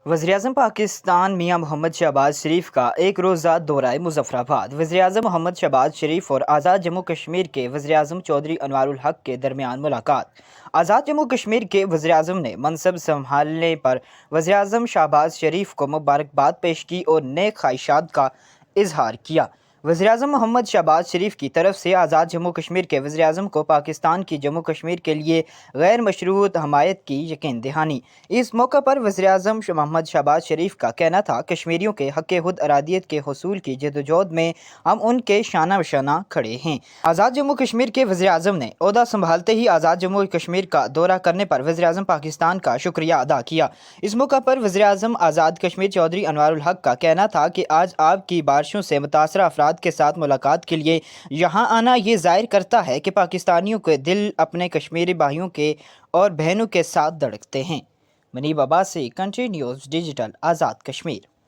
وزیراعظم پاکستان میاں محمد شہباز شریف کا ایک روزہ دورہ مظفرآباد۔ وزیراعظم محمد شہباز شریف اور آزاد جموں کشمیر کے وزیراعظم چودھری انوار الحق کے درمیان ملاقات۔ آزاد جموں کشمیر کے وزیراعظم نے منصب سنبھالنے پر وزیراعظم شہباز شریف کو مبارکباد پیش کی اور نیک خواہشات کا اظہار کیا۔ وزیراعظم محمد شہباز شریف کی طرف سے آزاد جموں کشمیر کے وزیراعظم کو پاکستان کی جموں کشمیر کے لیے غیر مشروط حمایت کی یقین دہانی۔ اس موقع پر وزیراعظم محمد شہباز شریف کا کہنا تھا، کشمیریوں کے حق خود ارادیت کے حصول کی جدوجہد میں ہم ان کے شانہ بشانہ کھڑے ہیں۔ آزاد جموں کشمیر کے وزیراعظم نے عہدہ سنبھالتے ہی آزاد جموں کشمیر کا دورہ کرنے پر وزیراعظم پاکستان کا شکریہ ادا کیا۔ اس موقع پر وزیراعظم آزاد کشمیر چودھری انوار الحق کا کہنا تھا کہ آج آپ کی بارشوں سے متاثرہ افراد کے ساتھ ملاقات کے لیے یہاں آنا یہ ظاہر کرتا ہے کہ پاکستانیوں کے دل اپنے کشمیری بھائیوں کے اور بہنوں کے ساتھ دھڑکتے ہیں۔ منیب Abbasi, country news digital, Azad Kashmir.